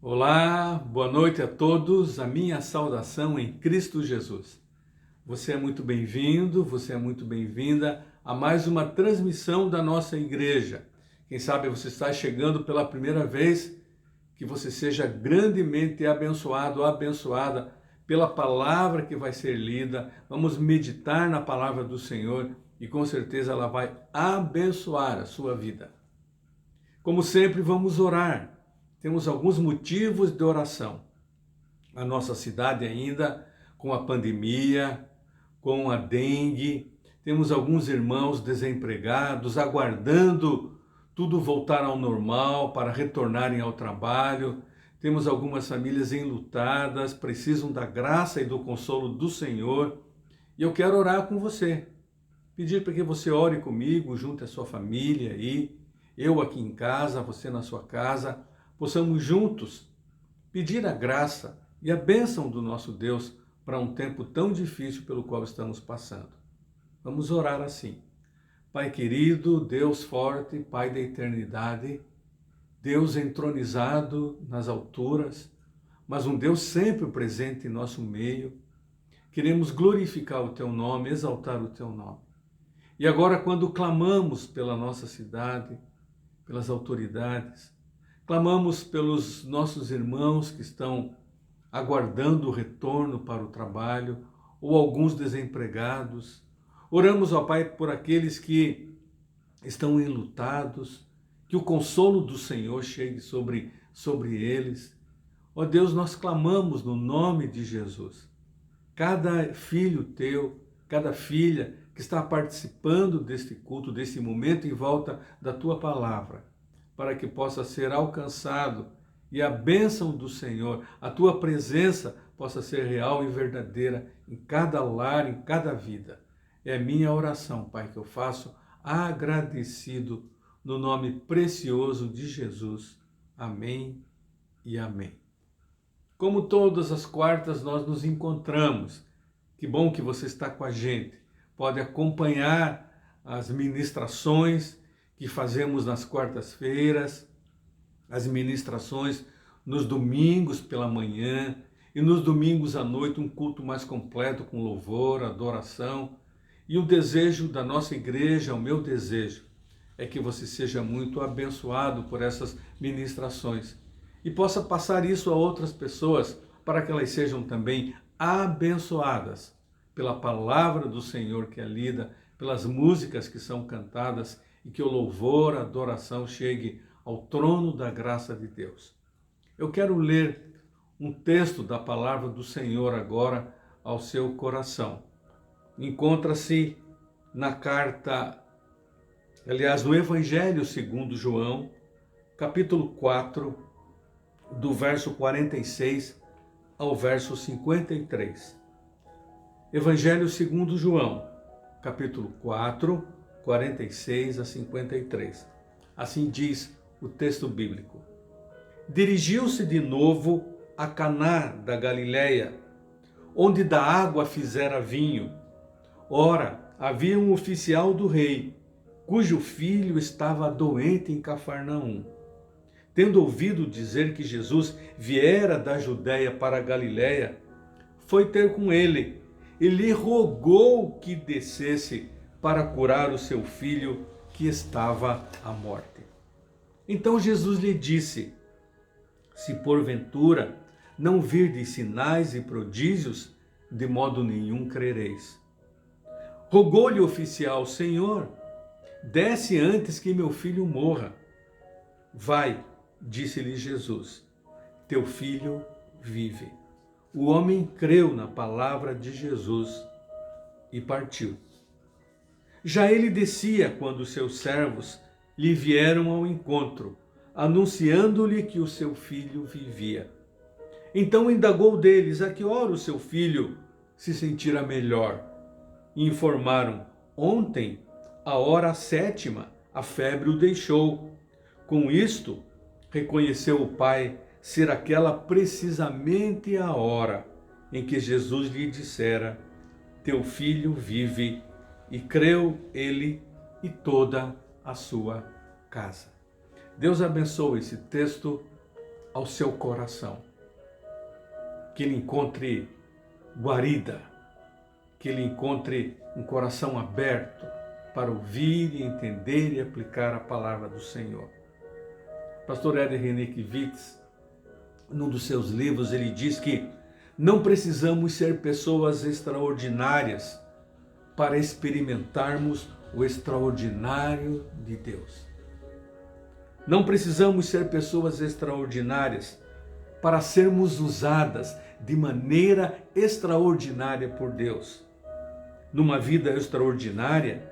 Olá, boa noite a todos. A minha saudação em Cristo Jesus. Você é muito bem-vindo, você é muito bem-vinda a mais uma transmissão da nossa igreja. Quem sabe você está chegando pela primeira vez, que você seja grandemente abençoado ou abençoada pela palavra que vai ser lida. Vamos meditar na palavra do Senhor e com certeza ela vai abençoar a sua vida. Como sempre, vamos orar. Temos alguns motivos de oração. A nossa cidade ainda, com a pandemia, com a dengue, temos alguns irmãos desempregados, aguardando tudo voltar ao normal para retornarem ao trabalho. Temos algumas famílias enlutadas, precisam da graça e do consolo do Senhor. E eu quero orar com você, pedir para que você ore comigo, junto à sua família aí, eu aqui em casa, você na sua casa, possamos juntos pedir a graça e a bênção do nosso Deus para um tempo tão difícil pelo qual estamos passando. Vamos orar assim. Pai querido, Deus forte, Pai da eternidade, Deus entronizado nas alturas, mas um Deus sempre presente em nosso meio, queremos glorificar o Teu nome, exaltar o Teu nome. E agora, quando clamamos pela nossa cidade, pelas autoridades, clamamos pelos nossos irmãos que estão aguardando o retorno para o trabalho, ou alguns desempregados. Oramos, ó Pai, por aqueles que estão enlutados, que o consolo do Senhor chegue sobre eles. Ó Deus, nós clamamos no nome de Jesus. Cada filho teu, cada filha que está participando deste culto, deste momento em volta da tua palavra, para que possa ser alcançado e a bênção do Senhor, a tua presença possa ser real e verdadeira em cada lar, em cada vida. É a minha oração, Pai, que eu faço agradecido no nome precioso de Jesus. Amém e amém. Como todas as quartas nós nos encontramos, que bom que você está com a gente, pode acompanhar as ministrações que fazemos nas quartas-feiras, as ministrações nos domingos pela manhã e nos domingos à noite, um culto mais completo com louvor, adoração. E o desejo da nossa igreja, o meu desejo, é que você seja muito abençoado por essas ministrações e possa passar isso a outras pessoas para que elas sejam também abençoadas pela palavra do Senhor que é lida, pelas músicas que são cantadas e que o louvor, a adoração chegue ao trono da graça de Deus. Eu quero ler um texto da palavra do Senhor agora ao seu coração. Encontra-se na carta, no Evangelho segundo João, capítulo 4, do verso 46 ao verso 53. Evangelho segundo João, capítulo 4, 46 a 53. Assim diz o texto bíblico. Dirigiu-se de novo a Caná da Galileia, onde da água fizera vinho. Ora, havia um oficial do rei, cujo filho estava doente em Cafarnaum. Tendo ouvido dizer que Jesus viera da Judéia para a Galileia, foi ter com ele e lhe rogou que descesse para curar o seu filho que estava à morte. Então Jesus lhe disse: se porventura não virdes sinais e prodígios, de modo nenhum crereis. Rogou-lhe o oficial: Senhor, desce antes que meu filho morra. Vai, disse-lhe Jesus, teu filho vive. O homem creu na palavra de Jesus e partiu. Já ele descia quando seus servos lhe vieram ao encontro, anunciando-lhe que o seu filho vivia. Então indagou deles a que hora o seu filho se sentira melhor. E informaram: ontem, à hora 7ª, a febre o deixou. Com isto, reconheceu o pai ser aquela precisamente a hora em que Jesus lhe dissera: teu filho vive, e creu ele e toda a sua casa. Deus abençoe esse texto ao seu coração, que ele encontre guarida, que ele encontre um coração aberto para ouvir e entender e aplicar a palavra do Senhor. Pastor Eder Renekiewicz, num dos seus livros, ele diz que não precisamos ser pessoas extraordinárias para experimentarmos o extraordinário de Deus. Não precisamos ser pessoas extraordinárias para sermos usadas de maneira extraordinária por Deus. Numa vida extraordinária,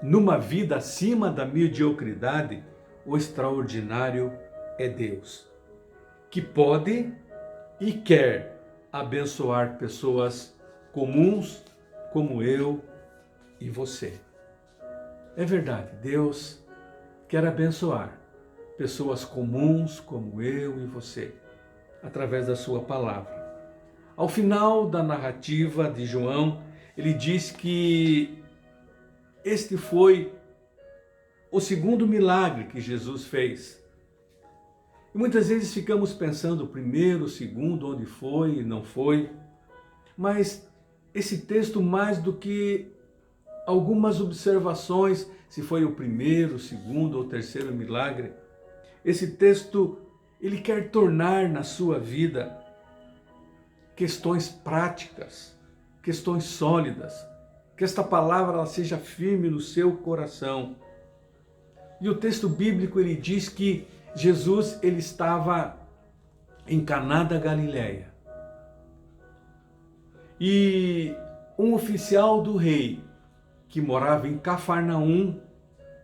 numa vida acima da mediocridade, o extraordinário é Deus, que pode e quer abençoar pessoas comuns como eu e você. É verdade, Deus quer abençoar pessoas comuns como eu e você, através da sua palavra. Ao final da narrativa de João, ele diz que este foi o segundo milagre que Jesus fez. E muitas vezes ficamos pensando o primeiro, o segundo, onde foi e não foi. Mas esse texto, mais do que algumas observações, se foi o primeiro, o segundo ou terceiro milagre, esse texto, ele quer tornar na sua vida questões práticas, questões sólidas, que esta palavra ela seja firme no seu coração. E o texto bíblico ele diz que Jesus ele estava em Caná da Galileia. E um oficial do rei que morava em Cafarnaum,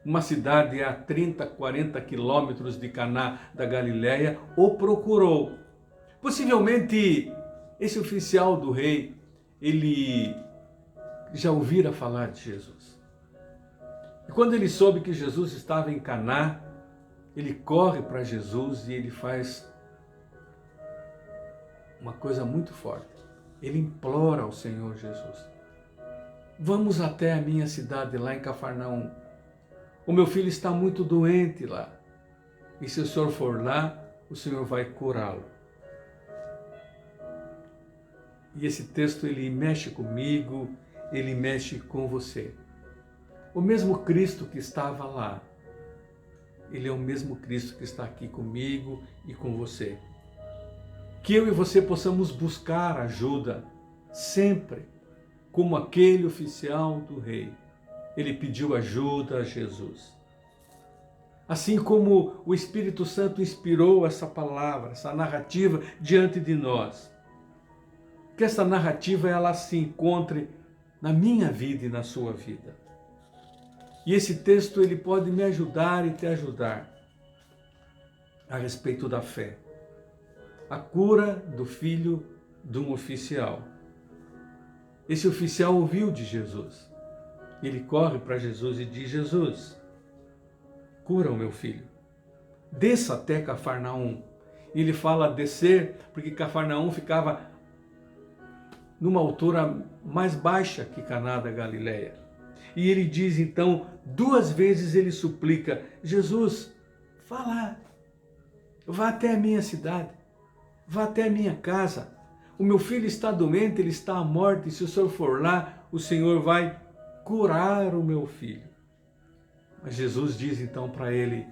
uma cidade a 30, 40 quilômetros de Caná da Galileia, o procurou. Possivelmente esse oficial do rei, ele já ouvira falar de Jesus. E quando ele soube que Jesus estava em Caná, ele corre para Jesus e ele faz uma coisa muito forte. Ele implora ao Senhor Jesus: vamos até a minha cidade lá em Cafarnaum. O meu filho está muito doente lá. E se o Senhor for lá, o Senhor vai curá-lo. E esse texto ele mexe comigo, ele mexe com você. O mesmo Cristo que estava lá, ele é o mesmo Cristo que está aqui comigo e com você. Que eu e você possamos buscar ajuda sempre, como aquele oficial do rei. Ele pediu ajuda a Jesus. Assim como o Espírito Santo inspirou essa palavra, essa narrativa diante de nós. Que essa narrativa ela se encontre na minha vida e na sua vida. E esse texto ele pode me ajudar e te ajudar a respeito da fé. A cura do filho de um oficial. Esse oficial ouviu de Jesus. Ele corre para Jesus e diz: Jesus, cura o meu filho. Desça até Cafarnaum. E ele fala descer porque Cafarnaum ficava numa altura mais baixa que Caná da Galileia. E ele diz então, 2 vezes ele suplica: Jesus, vá lá, vá até a minha cidade, vá até a minha casa. O meu filho está doente, ele está à morte, e se o Senhor for lá, o Senhor vai curar o meu filho. Mas Jesus diz então para ele: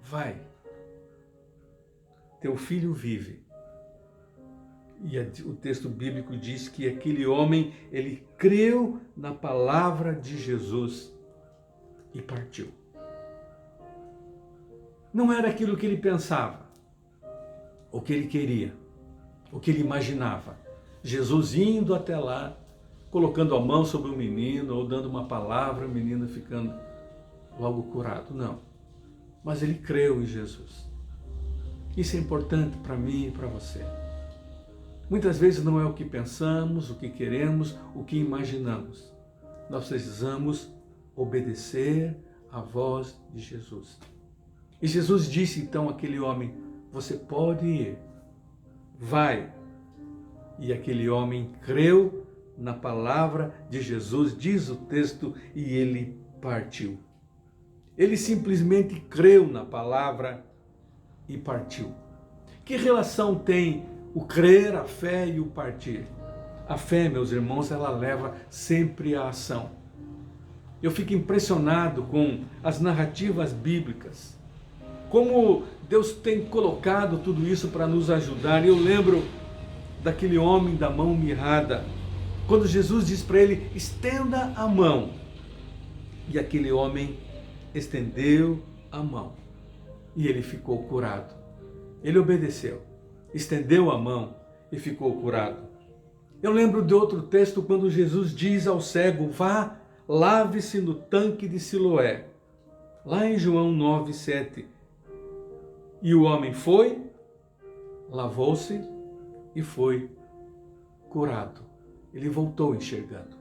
vai, teu filho vive. E o texto bíblico diz que aquele homem, ele creu na palavra de Jesus e partiu. Não era aquilo que ele pensava, o que ele queria, o que ele imaginava. Jesus indo até lá, colocando a mão sobre o menino ou dando uma palavra, o menino ficando logo curado. Não. Mas ele creu em Jesus. Isso é importante para mim e para você. Muitas vezes não é o que pensamos, o que queremos, o que imaginamos. Nós precisamos obedecer à voz de Jesus. E Jesus disse então àquele homem: você pode ir, vai. E aquele homem creu na palavra de Jesus, diz o texto, e ele partiu. Ele simplesmente creu na palavra e partiu. Que relação tem o crer, a fé e o partir? A fé, meus irmãos, ela leva sempre à ação. Eu fico impressionado com as narrativas bíblicas, como Deus tem colocado tudo isso para nos ajudar. Eu lembro daquele homem da mão mirrada, quando Jesus diz para ele: estenda a mão. E aquele homem estendeu a mão e ele ficou curado. Ele obedeceu, estendeu a mão e ficou curado. Eu lembro de outro texto quando Jesus diz ao cego: vá, lave-se no tanque de Siloé. Lá em João 9:7. E o homem foi, lavou-se e foi curado. Ele voltou enxergando.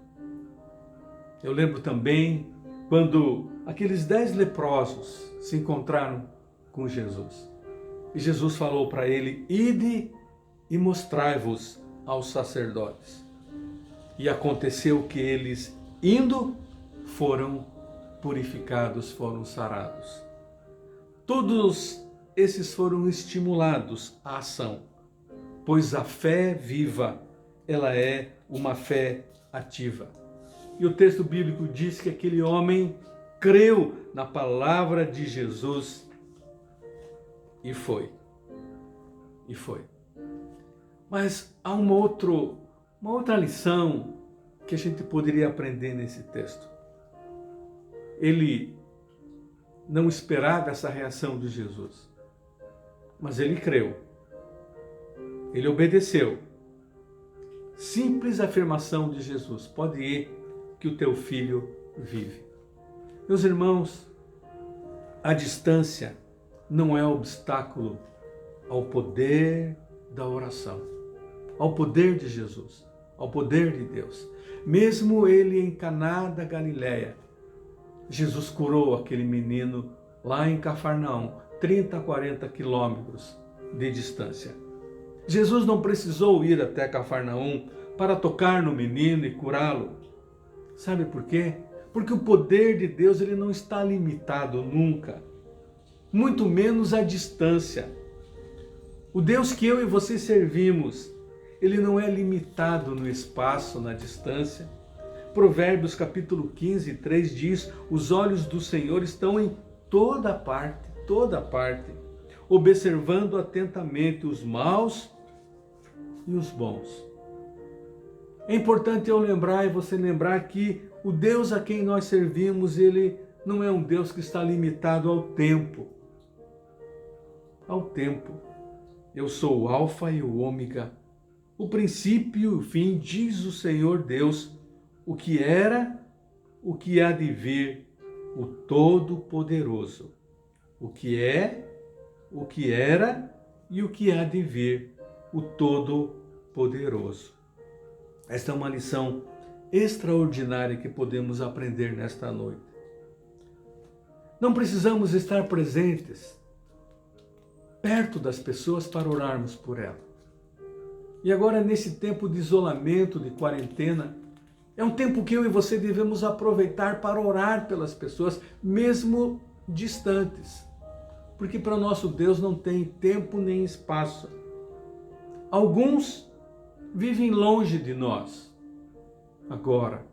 Eu lembro também quando aqueles 10 leprosos se encontraram com Jesus. E Jesus falou para ele: ide e mostrai-vos aos sacerdotes. E aconteceu que eles, indo, foram purificados, foram sarados. Todos esses foram estimulados à ação, pois a fé viva, ela é uma fé ativa. E o texto bíblico diz que aquele homem creu na palavra de Jesus e foi. E foi. Mas há uma outra lição que a gente poderia aprender nesse texto. Ele não esperava essa reação de Jesus, mas ele creu. Ele obedeceu. Simples afirmação de Jesus: pode ir, que o teu filho vive. Meus irmãos, a distância não é obstáculo ao poder da oração, ao poder de Jesus, ao poder de Deus. Mesmo ele em Caná da Galileia, Jesus curou aquele menino lá em Cafarnaum, 30 a 40 quilômetros de distância. Jesus não precisou ir até Cafarnaum para tocar no menino e curá-lo. Sabe por quê? Porque o poder de Deus, ele não está limitado nunca, muito menos à distância. O Deus que eu e você servimos, ele não é limitado no espaço, na distância. Provérbios capítulo 15, 3 diz: os olhos do Senhor estão em toda parte, observando atentamente os maus e os bons. É importante eu lembrar e você lembrar que o Deus a quem nós servimos, ele não é um Deus que está limitado ao tempo. Ao tempo. Eu sou o Alfa e o Ômega, o princípio e o fim, diz o Senhor Deus, o que era, o que há de vir, o Todo-Poderoso. O que é, o que era e o que há de vir, o Todo-Poderoso. Esta é uma lição extraordinária que podemos aprender nesta noite. Não precisamos estar presentes perto das pessoas para orarmos por ela. E agora, nesse tempo de isolamento, de quarentena, é um tempo que eu e você devemos aproveitar para orar pelas pessoas, mesmo distantes. Porque para o nosso Deus não tem tempo nem espaço. Alguns vivem longe de nós agora.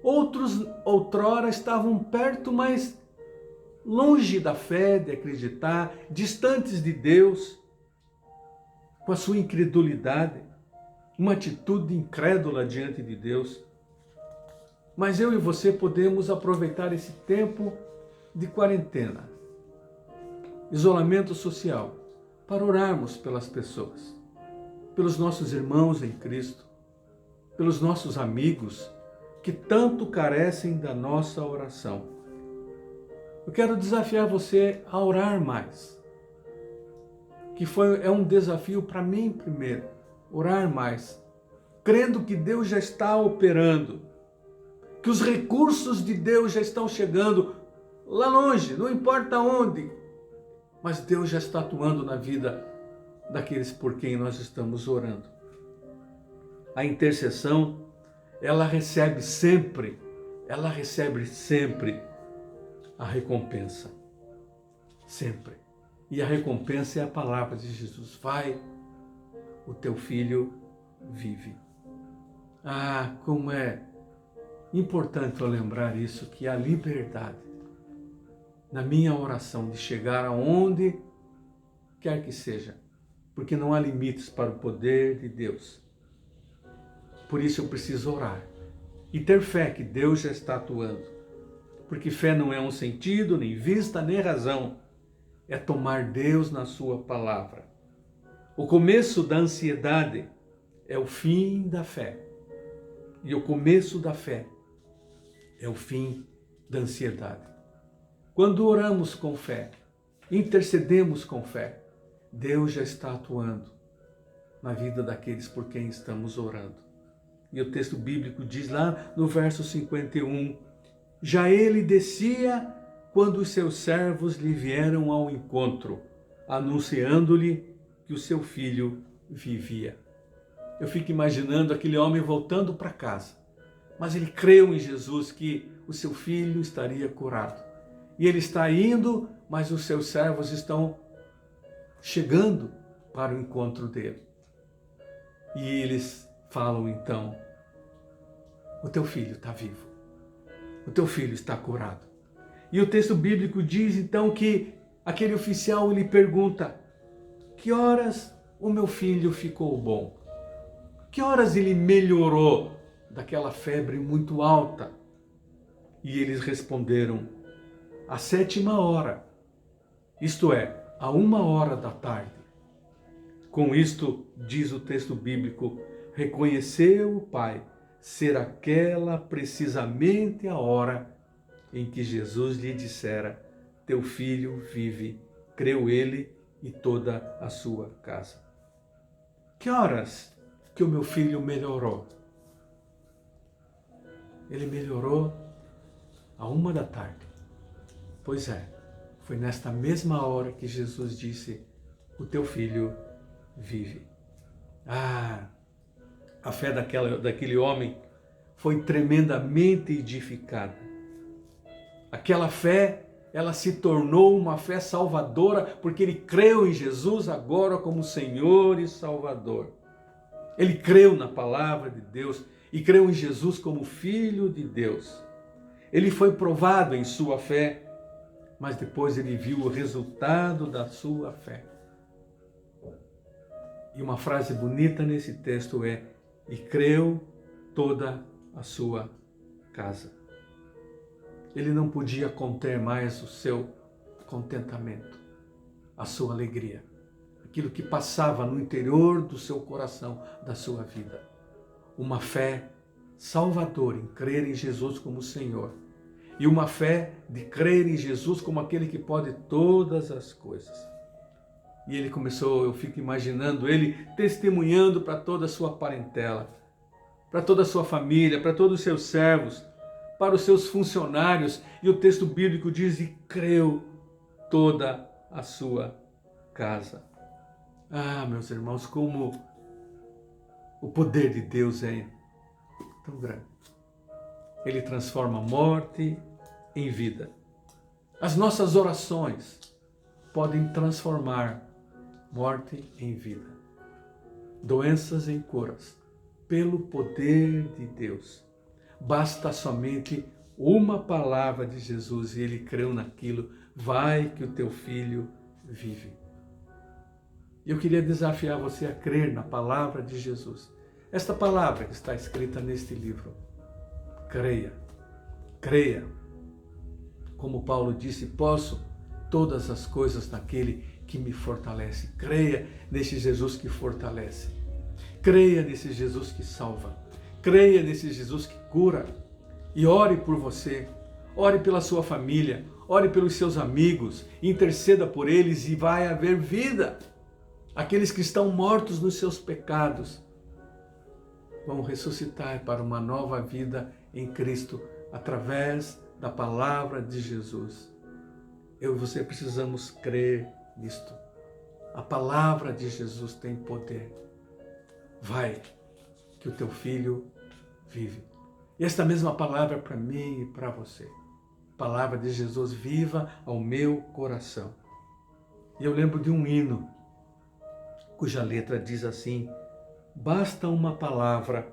Outros, outrora, estavam perto, mas longe da fé, de acreditar, distantes de Deus, com a sua incredulidade, uma atitude incrédula diante de Deus. Mas eu e você podemos aproveitar esse tempo de quarentena, isolamento social, para orarmos pelas pessoas, pelos nossos irmãos em Cristo, pelos nossos amigos que tanto carecem da nossa oração. Eu quero desafiar você a orar mais, que é um desafio para mim primeiro, orar mais, crendo que Deus já está operando, que os recursos de Deus já estão chegando lá longe, não importa onde, mas Deus já está atuando na vida daqueles por quem nós estamos orando. A intercessão, ela recebe sempre a recompensa. Sempre. E a recompensa é a palavra de Jesus. Vai, o teu filho vive. Ah, como é importante eu lembrar isso, que a liberdade na minha oração de chegar aonde quer que seja, porque não há limites para o poder de Deus. Por isso eu preciso orar e ter fé que Deus já está atuando, porque fé não é um sentido, nem vista, nem razão, é tomar Deus na sua palavra. O começo da ansiedade é o fim da fé, e o começo da fé é o fim da ansiedade. Quando oramos com fé, intercedemos com fé, Deus já está atuando na vida daqueles por quem estamos orando. E o texto bíblico diz lá no verso 51, já ele descia quando os seus servos lhe vieram ao encontro, anunciando-lhe que o seu filho vivia. Eu fico imaginando aquele homem voltando para casa, mas ele creu em Jesus que o seu filho estaria curado. E ele está indo, mas os seus servos estão chegando para o encontro dele. E eles falam então, o teu filho está vivo, o teu filho está curado. E o texto bíblico diz então que aquele oficial lhe pergunta, que horas o meu filho ficou bom? Que horas ele melhorou daquela febre muito alta? E eles responderam, à 7ª hora, isto é, a 1h da tarde. Com isto, diz o texto bíblico, reconheceu o pai ser aquela precisamente a hora em que Jesus lhe dissera, teu filho vive, creu ele e toda a sua casa. Que horas que o meu filho melhorou? Ele melhorou à 1 da tarde. Pois é, foi nesta mesma hora que Jesus disse, o teu filho vive. Ah, a fé daquele homem foi tremendamente edificada. Aquela fé, ela se tornou uma fé salvadora, porque ele creu em Jesus agora como Senhor e Salvador. Ele creu na palavra de Deus e creu em Jesus como Filho de Deus. Ele foi provado em sua fé, mas depois ele viu o resultado da sua fé. E uma frase bonita nesse texto é, e creu toda a sua casa. Ele não podia conter mais o seu contentamento, a sua alegria, aquilo que passava no interior do seu coração, da sua vida. Uma fé salvadora em crer em Jesus como Senhor. E uma fé de crer em Jesus como aquele que pode todas as coisas. E ele começou, eu fico imaginando ele testemunhando para toda a sua parentela, para toda a sua família, para todos os seus servos, para os seus funcionários. E o texto bíblico diz, e creu toda a sua casa. Ah, meus irmãos, como o poder de Deus é tão grande. Ele transforma a morte em vida. As nossas orações podem transformar morte em vida, doenças em curas, pelo poder de Deus. Basta somente uma palavra de Jesus e ele creu naquilo, vai que o teu filho vive. Eu queria desafiar você a crer na palavra de Jesus. Esta palavra que está escrita neste livro. Creia, creia. Como Paulo disse, posso todas as coisas naquele que me fortalece. Creia nesse Jesus que fortalece. Creia nesse Jesus que salva. Creia nesse Jesus que cura. E ore por você. Ore pela sua família. Ore pelos seus amigos. Interceda por eles e vai haver vida. Aqueles que estão mortos nos seus pecados vão ressuscitar para uma nova vida em Cristo através da palavra de Jesus. Eu e você precisamos crer nisto. A palavra de Jesus tem poder. Vai, que o teu filho vive. E esta mesma palavra é para mim e para você. A palavra de Jesus viva ao meu coração. E eu lembro de um hino, cuja letra diz assim: basta uma palavra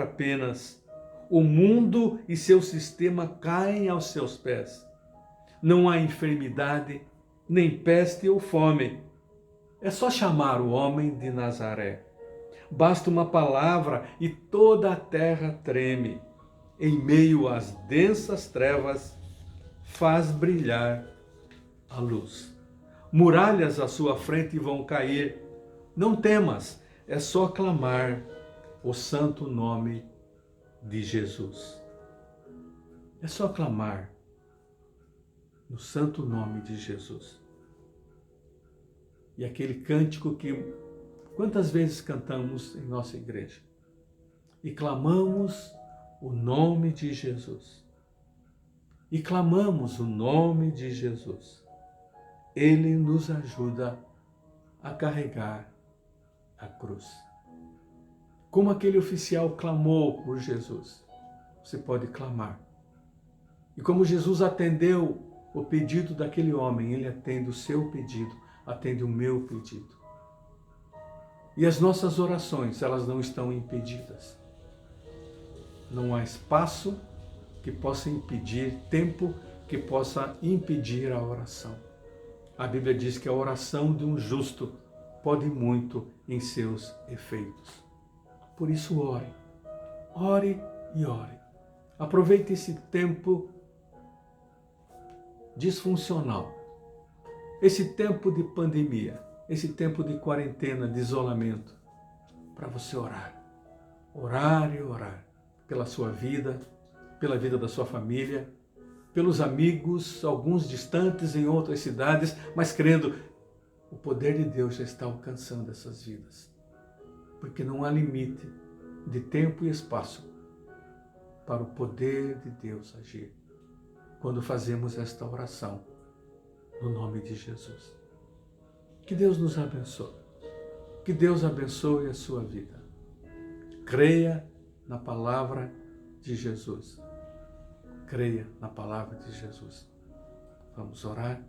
apenas, o mundo e seu sistema caem aos seus pés. Não há enfermidade, nem peste ou fome. É só chamar o homem de Nazaré. Basta uma palavra e toda a terra treme. Em meio às densas trevas, faz brilhar a luz. Muralhas à sua frente vão cair. Não temas, é só clamar o santo nome de Jesus. É só clamar no santo nome de Jesus. E aquele cântico que quantas vezes cantamos em nossa igreja e clamamos o nome de Jesus. E clamamos o nome de Jesus. Ele nos ajuda a carregar a cruz. Como aquele oficial clamou por Jesus, você pode clamar. E como Jesus atendeu o pedido daquele homem, ele atende o seu pedido, atende o meu pedido. E as nossas orações, elas não estão impedidas. Não há espaço que possa impedir, tempo que possa impedir a oração. A Bíblia diz que a oração de um justo pode muito em seus efeitos. Por isso ore, ore e ore. Aproveite esse tempo disfuncional, esse tempo de pandemia, esse tempo de quarentena, de isolamento, para você orar. Orar e orar pela sua vida, pela vida da sua família, pelos amigos, alguns distantes em outras cidades, mas crendo, o poder de Deus já está alcançando essas vidas. Porque não há limite de tempo e espaço para o poder de Deus agir quando fazemos esta oração no nome de Jesus. Que Deus nos abençoe. Que Deus abençoe a sua vida. Creia na palavra de Jesus. Creia na palavra de Jesus. Vamos orar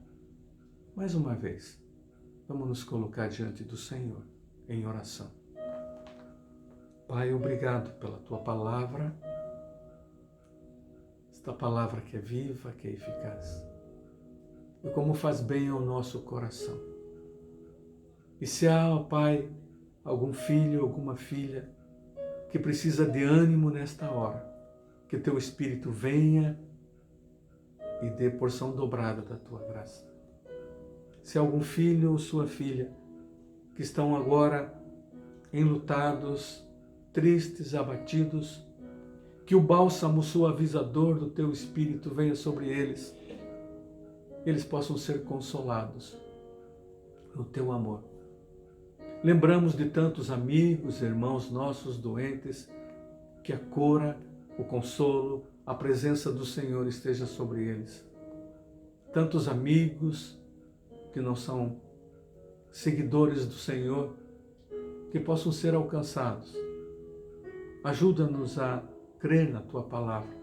mais uma vez. Vamos nos colocar diante do Senhor em oração. Pai, obrigado pela tua palavra, esta palavra que é viva, que é eficaz, e como faz bem ao nosso coração. E se há, ó Pai, algum filho, alguma filha que precisa de ânimo nesta hora, que teu Espírito venha e dê porção dobrada da tua graça. Se há algum filho ou sua filha que estão agora enlutados, tristes, abatidos, que o bálsamo suavizador do teu Espírito venha sobre eles, eles possam ser consolados no teu amor. Lembramos de tantos amigos, irmãos nossos doentes, que a cura, o consolo, a presença do Senhor esteja sobre eles. Tantos amigos que não são seguidores do Senhor, que possam ser alcançados. Ajuda-nos a crer na tua palavra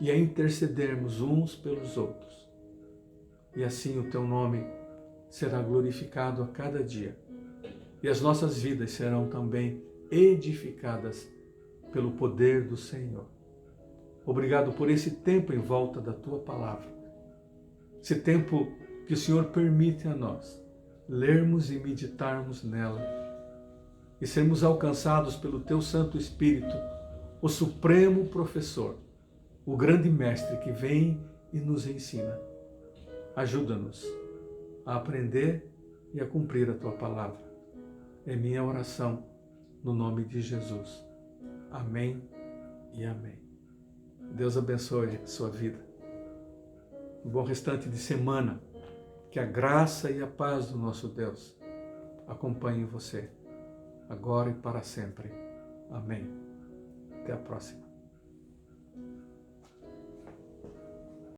e a intercedermos uns pelos outros. E assim o teu nome será glorificado a cada dia. E as nossas vidas serão também edificadas pelo poder do Senhor. Obrigado por esse tempo em volta da tua palavra. Esse tempo que o Senhor permite a nós lermos e meditarmos nela e sermos alcançados pelo teu Santo Espírito, o supremo professor, o grande mestre que vem e nos ensina. Ajuda-nos a aprender e a cumprir a tua palavra. É minha oração no nome de Jesus. Amém e amém. Deus abençoe a sua vida. Um bom restante de semana. Que a graça e a paz do nosso Deus acompanhem você, agora e para sempre. Amém. Até a próxima.